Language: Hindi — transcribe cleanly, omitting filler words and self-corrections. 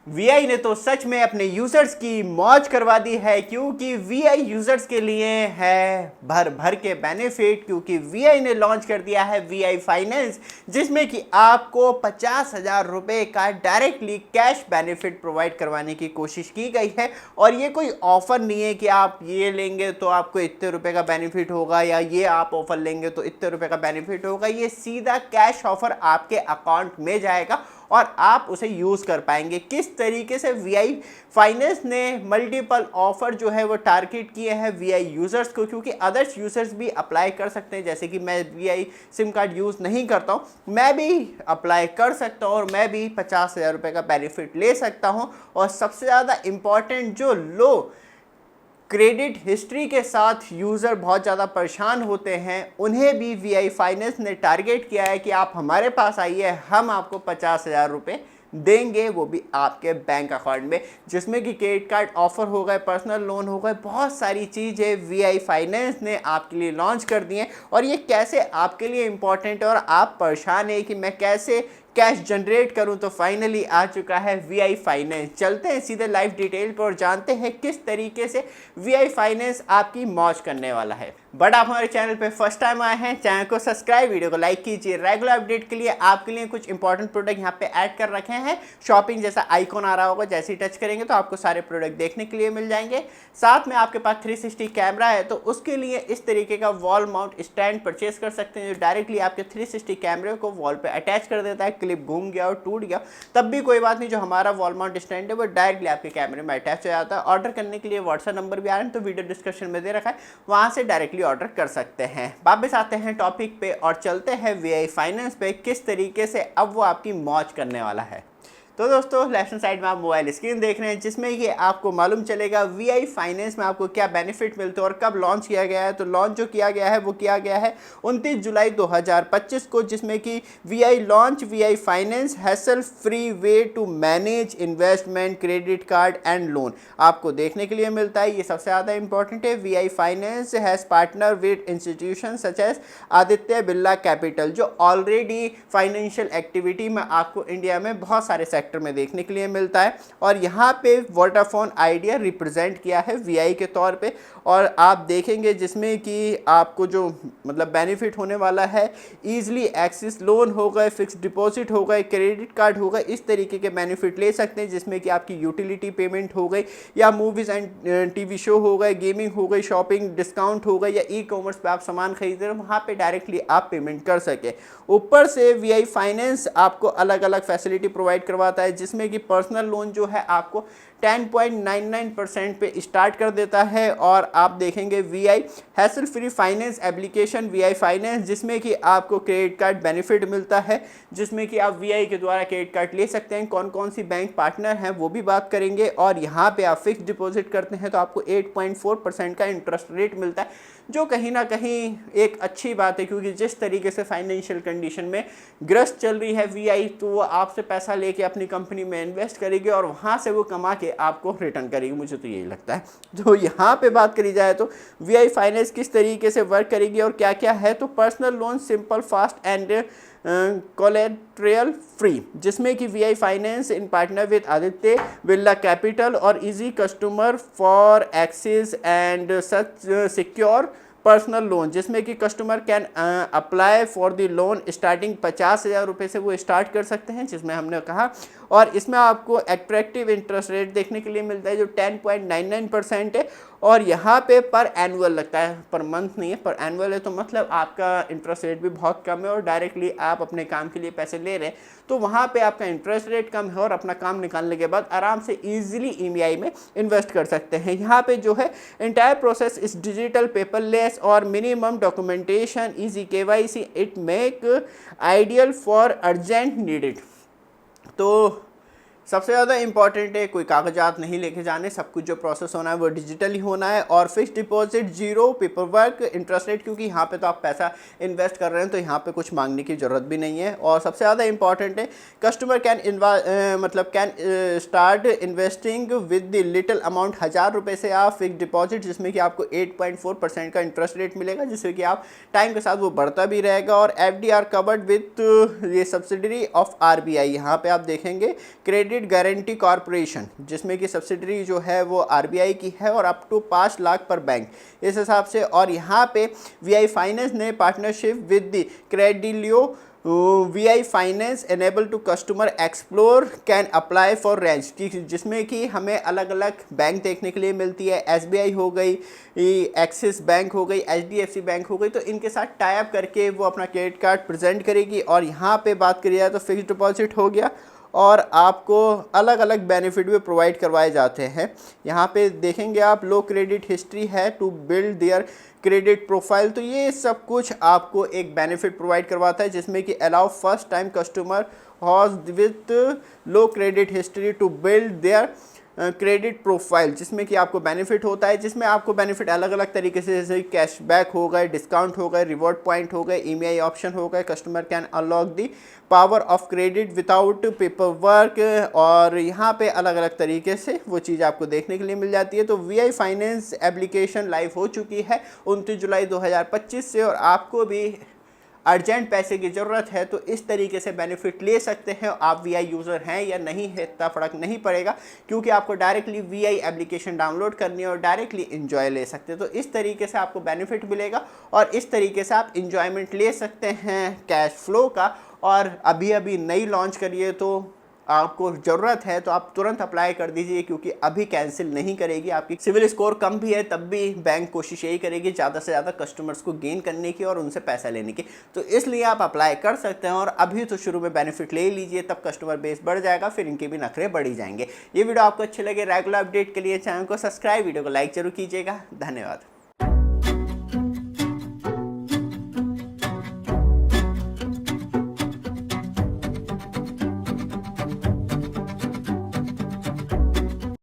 वीआई ने तो सच में अपने यूजर्स की मौज करवा दी है, क्योंकि वीआई यूजर्स के लिए है भर भर के बेनिफिट। क्योंकि वीआई ने लॉन्च कर दिया है वीआई फाइनेंस, जिसमें कि आपको 50,000 रुपये का डायरेक्टली कैश बेनिफिट प्रोवाइड करवाने की कोशिश की गई है। और ये कोई ऑफर नहीं है कि आप ये लेंगे तो आपको इतने रुपए का बेनिफिट होगा, या ये आप ऑफर लेंगे तो इतने रुपए का बेनिफिट होगा। ये सीधा कैश ऑफर आपके अकाउंट में जाएगा और आप उसे यूज़ कर पाएंगे। किस तरीके से वीआई फाइनेंस ने मल्टीपल ऑफर जो है वो टारगेट किए हैं वीआई यूज़र्स को, क्योंकि अदर्स यूज़र्स भी अप्लाई कर सकते हैं। जैसे कि मैं वीआई सिम कार्ड यूज़ नहीं करता हूँ, मैं भी अप्लाई कर सकता हूँ और मैं भी 50,000 रुपये का बेनिफिट ले सकता हूँ। और सबसे ज़्यादा इम्पॉर्टेंट, जो लो क्रेडिट हिस्ट्री के साथ यूज़र बहुत ज़्यादा परेशान होते हैं, उन्हें भी वीआई फाइनेंस ने टारगेट किया है कि आप हमारे पास आइए, हम आपको 50,000 रुपये देंगे, वो भी आपके बैंक अकाउंट में, जिसमें कि क्रेडिट कार्ड ऑफर हो गए, पर्सनल लोन हो गए, बहुत सारी चीज़ें वीआई फाइनेंस ने आपके लिए लॉन्च कर दी हैं। और ये कैसे आपके लिए इम्पॉर्टेंट है और आप परेशान है कि मैं कैसे कैश जनरेट करूं, तो फाइनली आ चुका है वीआई फाइनेंस। चलते हैं सीधे लाइव डिटेल पर और जानते हैं किस तरीके से वीआई फाइनेंस आपकी मौज करने वाला है। बट आप हमारे चैनल पे फर्स्ट टाइम आए हैं, चैनल को सब्सक्राइब, वीडियो को लाइक कीजिए। रेगुलर अपडेट के लिए आपके लिए कुछ इंपॉर्टेंट प्रोडक्ट यहाँ पे ऐड कर रखे हैं। शॉपिंग जैसा आइकॉन आ रहा होगा, जैसे ही टच करेंगे तो आपको सारे प्रोडक्ट देखने के लिए मिल जाएंगे। साथ में आपके पास 360 कैमरा है, तो उसके लिए इस तरीके का वॉल माउंट स्टैंड परचेस कर सकते हैं, जो डायरेक्टली आपके 360 कैमरे को वॉल पे अटैच कर देता है। क्लिप घूम गया और टूट गया तब भी कोई बात नहीं, जो हमारा वॉल माउंट स्टैंड है वो डायरेक्टली आपके कैमरे में अटैच हो जाता है। ऑर्डर करने के लिए व्हाट्सएप नंबर भी आ रहा है, तो वीडियो डिस्क्रिप्शन में दे रखा है, वहां से डायरेक्टली ऑर्डर कर सकते हैं। वापस आते हैं टॉपिक पे और चलते हैं वीआई फाइनेंस पे, किस तरीके से अब वो आपकी मौज करने वाला है। तो दोस्तों, लेफ्ट हैंड साइड में आप मोबाइल स्क्रीन देख रहे हैं, जिसमें कि आपको मालूम चलेगा वीआई फाइनेंस में आपको क्या बेनिफिट मिलते हैं और कब लॉन्च किया गया है। तो लॉन्च जो किया गया है वो किया गया है 29 जुलाई 2025 को, जिसमें कि Vi launch Vi finance hassle free way to manage investment, credit card and loan आपको देखने के लिए मिलता है। ये सबसे ज़्यादा इंपॉर्टेंट है। Vi finance has partner with institution such as Aditya Birla capital, जो ऑलरेडी फाइनेंशियल एक्टिविटी में आपको इंडिया में बहुत सारे सेक्टर में देखने के लिए मिलता है। और यहाँ पे वोडाफोन आइडिया रिप्रेजेंट किया है वीआई के तौर पे। और आप देखेंगे जिसमें कि आपको जो मतलब बेनिफिट होने वाला है, इजीली एक्सेस लोन हो गए, फिक्स डिपॉजिट हो गए, क्रेडिट कार्ड हो गए, इस तरीके के बेनिफिट ले सकते हैं, जिसमें कि आपकी यूटिलिटी पेमेंट हो गई, या मूवीज़ एंड टीवी शो हो गए, गेमिंग हो गई, शॉपिंग डिस्काउंट हो गई, या ई कॉमर्स पे आप सामान खरीद रहे हो, वहाँ पे डायरेक्टली आप पेमेंट कर सके। ऊपर से वीआई फाइनेंस आपको अलग अलग फैसिलिटी प्रोवाइड करवाता है, जिसमें कि पर्सनल लोन जो है आपको 10.99% पे स्टार्ट कर देता है। और आप देखेंगे VI hassle free finance application VI finance, जिसमें कि आपको क्रेडिट कार्ड बेनिफिट मिलता है, जिसमें कि आप वीआई के द्वारा क्रेडिट कार्ड ले सकते हैं। कौन कौन सी बैंक पार्टनर हैं वो भी बात करेंगे। और यहाँ पे आप फिक्स डिपॉजिट करते हैं तो आपको 8.4% का इंटरेस्ट रेट मिलता है, जो कहीं ना कहीं एक अच्छी बात है, क्योंकि जिस तरीके से फाइनेंशियल कंडीशन में ग्रस्त चल रही है वीआई, तो वो आपसे पैसा लेके अपनी कंपनी में इन्वेस्ट करेगी और वहाँ से वो कमा के आपको रिटर्न करेगी, मुझे तो यही लगता है। तो यहाँ पे बात करी जाए तो वीआई फाइनेंस किस तरीके से वर्क करेगी और क्या क्या है, तो personal loan simple, fast and collateral free, जिसमें कि Vi finance in partner with Aditya Birla capital और easy customer for access and such secure personal loan, जिसमें कि customer can apply for the loan starting 50,000 रुपये से वो स्टार्ट कर सकते हैं, जिसमें हमने कहा। और इसमें आपको अट्रैक्टिव इंटरेस्ट रेट देखने के लिए मिलता है, जो 10.99% है। और यहाँ पे पर एनुअल लगता है, पर मंथ नहीं है, पर एनुअल है, तो मतलब आपका इंटरेस्ट रेट भी बहुत कम है और डायरेक्टली आप अपने काम के लिए पैसे ले रहे हैं, तो वहाँ पे आपका इंटरेस्ट रेट कम है और अपना काम निकालने के बाद आराम से ईजिली ईएमआई में इन्वेस्ट कर सकते हैं। यहाँ पे जो है एंटायर प्रोसेस इस डिजिटल, पेपरलेस और minimum documentation, easy KYC, it make ideal for urgent needed. तो सबसे ज़्यादा इंपॉर्टेंट है, कोई कागजात नहीं लेके जाने, सब कुछ जो प्रोसेस होना है वो डिजिटली होना है। और fix deposit, zero paper work, interest rate, क्योंकि यहाँ पे तो आप पैसा इन्वेस्ट कर रहे हैं तो यहाँ पे कुछ मांगने की ज़रूरत भी नहीं है। और सबसे ज़्यादा इंपॉर्टेंट है, customer can start investing with the little amount, 1,000 रुपये से आप फिक्स डिपॉजिट, जिसमें कि आपको 8.4% का इंटरेस्ट रेट मिलेगा, जिससे कि आप टाइम के साथ वो बढ़ता भी रहेगा। और FD आर कवर्ड विथ ये सब्सिडरी ऑफ RBI, यहाँ पे आप देखेंगे क्रेडिट क्रेडिट गारंटी कॉरपोरेशन, जिसमें कि सब्सिडरी जो है वो आरबीआई की है और अप टू 5 लाख पर बैंक इस हिसाब से। और यहाँ पे वीआई फाइनेंस ने partnership with the Credilio Vi finance enable to customer explore can apply for range, जिसमें कि हमें अलग अलग बैंक देखने के लिए मिलती है। एसबीआई हो गई, एक्सिस बैंक हो गई, एचडीएफसी बैंक हो गई, तो इनके साथ टाई अप करके वो अपना क्रेडिट कार्ड प्रेजेंट करेगी। और यहाँ पे बात करिए तो फिक्स डिपॉजिट हो गया और आपको अलग अलग बेनिफिट भी प्रोवाइड करवाए जाते हैं। यहाँ पे देखेंगे आप, लो क्रेडिट हिस्ट्री है to build their credit profile, तो ये सब कुछ आपको एक बेनिफिट प्रोवाइड करवाता है, जिसमें कि allow first time customer who's with low credit history to build their credit profile, जिसमें कि आपको बेनिफिट होता है, जिसमें आपको बेनिफिट अलग अलग तरीके से, जैसे कैशबैक हो गए, डिस्काउंट हो गए, रिवॉर्ड पॉइंट हो गए, ईएमआई ऑप्शन हो गए, customer can unlock the power of credit without paper work, और यहाँ पे अलग अलग तरीके से वो चीज़ आपको देखने के लिए मिल जाती है। तो वीआई फाइनेंस एप्लीकेशन लाइव हो चुकी है 29 जुलाई 2025 से, और आपको भी अर्जेंट पैसे की ज़रूरत है तो इस तरीके से बेनिफिट ले सकते हैं। आप वीआई यूज़र हैं या नहीं है इतना फ़र्क नहीं पड़ेगा, क्योंकि आपको डायरेक्टली वीआई एप्लीकेशन डाउनलोड करनी है और डायरेक्टली इन्जॉय ले सकते हैं। तो इस तरीके से आपको बेनिफिट मिलेगा और इस तरीके से आप इन्जॉयमेंट ले सकते हैं कैश फ्लो का। और अभी अभी नई लॉन्च करिए तो आपको ज़रूरत है तो आप तुरंत अप्लाई कर दीजिए, क्योंकि अभी कैंसिल नहीं करेगी। आपकी सिविल स्कोर कम भी है तब भी बैंक कोशिश यही करेगी ज़्यादा से ज़्यादा कस्टमर्स को गेन करने की और उनसे पैसा लेने की, तो इसलिए आप अप्लाई कर सकते हैं। और अभी तो शुरू में बेनिफिट ले लीजिए, तब कस्टमर बेस बढ़ जाएगा, फिर इनके भी नखरे बढ़ ही जाएंगे। ये वीडियो आपको अच्छे लगे, रेगुलर अपडेट के लिए चैनल को सब्सक्राइब, वीडियो को लाइक जरूर कीजिएगा। धन्यवाद।